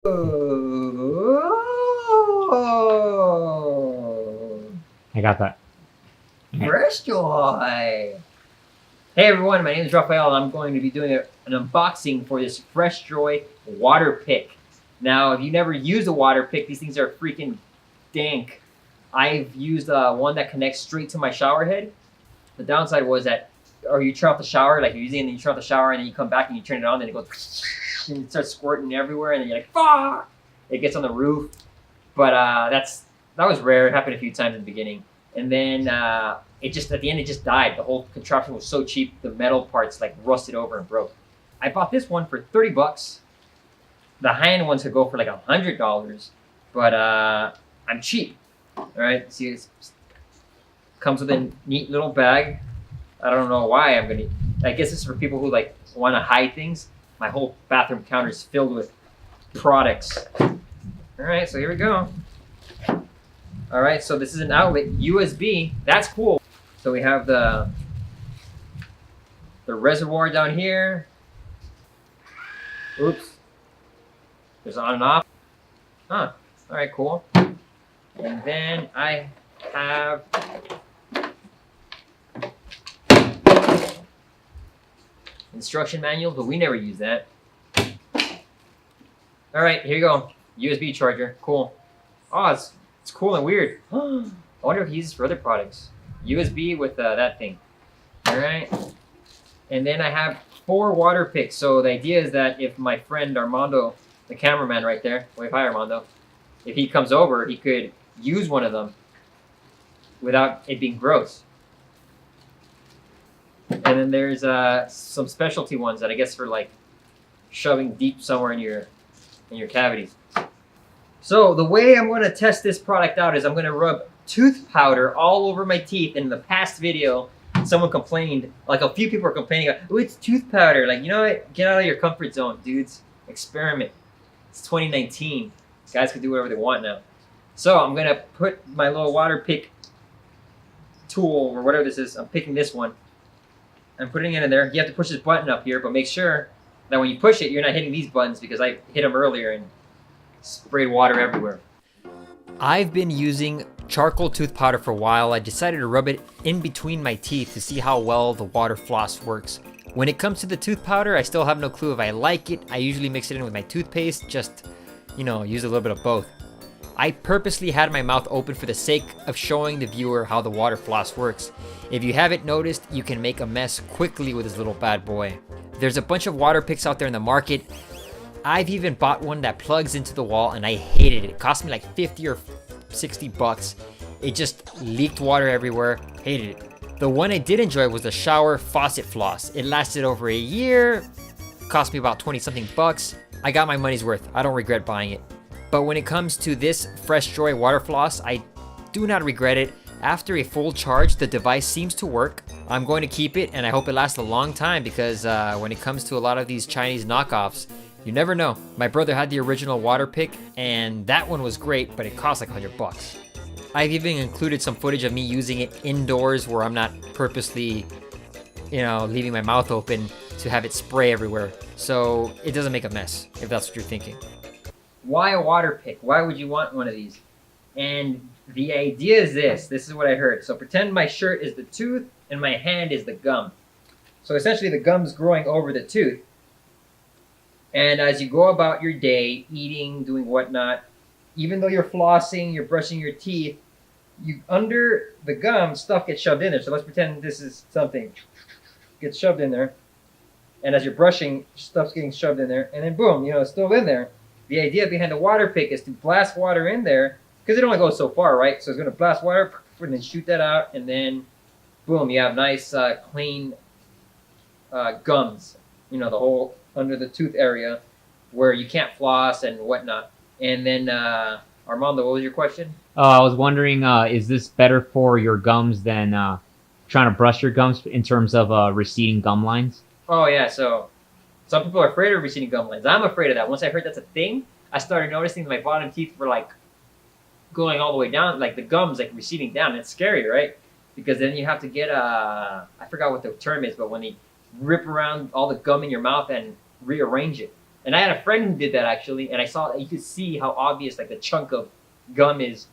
Oh, I got that. Freshjoy. Hey everyone, my name is Raphael and I'm going to be doing an unboxing for this Freshjoy water pick. Now, if you never used a water pick, these things are freaking dank. I've used one that connects straight to my shower head. The downside was that, or you turn off the shower, like you're using it and then you turn off the shower and then you come back and you turn it on and it goes and it starts squirting everywhere and then you're like, fuck! It gets on the roof. But that was rare. It happened a few times in the beginning. And then it just, at the end, it just died. The whole contraption was so cheap, the metal parts like rusted over and broke. I bought this one for 30 bucks. The high-end ones could go for like $100, but I'm cheap. All right, see, it comes with a neat little bag. I don't know why I guess this is for people who like want to hide things. My whole bathroom counter is filled with products. All right, so here we go. All right, so this is an outlet, USB. That's cool. So we have the reservoir down here. Oops. There's on and off. Huh. All right, cool. And then I have instruction manual, but we never use that. All right, here you go. USB charger. Cool. Oh, it's cool and weird. I wonder if he uses for other products. USB with that thing. All right. And then I have 4 water picks. So the idea is that if my friend Armando, the cameraman right there, wave hi Armando, if he comes over, he could use one of them without it being gross. And then there's some specialty ones that I guess for like shoving deep somewhere in your cavities. So the way I'm going to test this product out is I'm going to rub tooth powder all over my teeth. In the past video, someone complained, like a few people were complaining, oh, it's tooth powder. Like, you know what? Get out of your comfort zone, dudes. Experiment. It's 2019. Guys can do whatever they want now. So I'm going to put my little water pick tool, or whatever this is. I'm picking this one. I'm putting it in there. You have to push this button up here, but make sure that when you push it, you're not hitting these buttons because I hit them earlier and sprayed water everywhere. I've been using charcoal tooth powder for a while. I decided to rub it in between my teeth to see how well the water floss works. When it comes to the tooth powder, I still have no clue if I like it. I usually mix it in with my toothpaste, just, you know, use a little bit of both. I purposely had my mouth open for the sake of showing the viewer how the water floss works. If you haven't noticed, you can make a mess quickly with this little bad boy. There's a bunch of water picks out there in the market. I've even bought one that plugs into the wall and I hated it. It cost me like 50 or 60 bucks. It just leaked water everywhere. Hated it. The one I did enjoy was the shower faucet floss. It lasted over a year. Cost me about 20 something bucks. I got my money's worth. I don't regret buying it. But when it comes to this Freshjoy water floss, I do not regret it. After a full charge, the device seems to work. I'm going to keep it and I hope it lasts a long time because when it comes to a lot of these Chinese knockoffs, you never know. My brother had the original water pick and that one was great, but it cost like 100 bucks. I've even included some footage of me using it indoors where I'm not purposely, you know, leaving my mouth open to have it spray everywhere. So it doesn't make a mess, if that's what you're thinking. Why a water pick? Why would you want one of these? And the idea is this. This is what I heard. So pretend my shirt is the tooth and my hand is the gum. So essentially the gum's growing over the tooth. And as you go about your day, eating, doing whatnot, even though you're flossing, you're brushing your teeth, under the gum, stuff gets shoved in there. So let's pretend this is something. Gets shoved in there. And as you're brushing, stuff's getting shoved in there. And then boom, you know, it's still in there. The idea behind the water pick is to blast water in there, because it only goes so far, right? So it's going to blast water and then shoot that out. And then boom, you have nice, clean gums. You know, the whole under the tooth area where you can't floss and whatnot. And then, Armando, what was your question? I was wondering, is this better for your gums than trying to brush your gums in terms of receding gum lines? Oh, yeah. So some people are afraid of receding gum lines. I'm afraid of that. Once I heard that's a thing, I started noticing that my bottom teeth were like going all the way down, like the gums like receding down. It's scary, right? Because then you have to get I forgot what the term is, but when they rip around all the gum in your mouth and rearrange it. And I had a friend who did that actually, and I saw you could see how obvious like the chunk of gum is.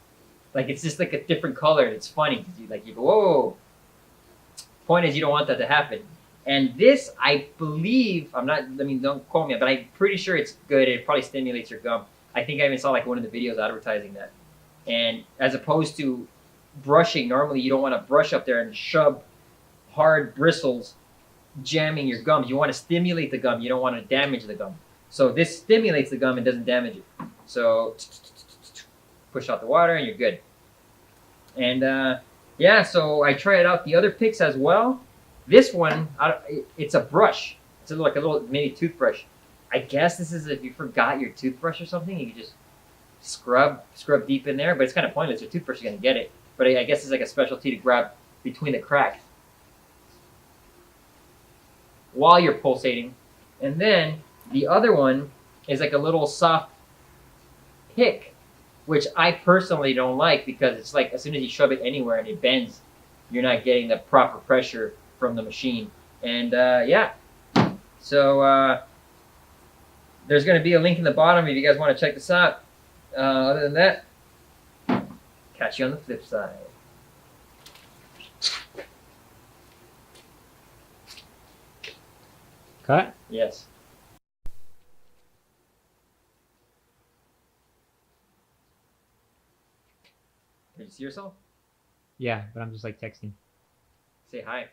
Like it's just like a different color, and it's funny because you go, whoa. Point is, you don't want that to happen. And this, I believe, I'm not. I mean, don't quote me, but I'm pretty sure it's good. It probably stimulates your gum. I think I even saw like one of the videos advertising that. And as opposed to brushing, normally you don't want to brush up there and shove hard bristles jamming your gums. You want to stimulate the gum. You don't want to damage the gum. So this stimulates the gum and doesn't damage it. So push out the water and you're good. And yeah, so I tried out the other picks as well. This one, it's a brush. It's like a little mini toothbrush. I guess this is if you forgot your toothbrush or something, you can just scrub deep in there. But it's kind of pointless. Your toothbrush is gonna get it. But I guess it's like a specialty to grab between the cracks while you're pulsating. And then the other one is like a little soft pick, which I personally don't like because it's like as soon as you shove it anywhere and it bends, you're not getting the proper pressure from the machine. And yeah, so there's going to be a link in the bottom if you guys want to check this out. Other than that, catch you on the flip side. Cut? Yes. Did you see yourself? Yeah, but I'm just like texting. Say hi.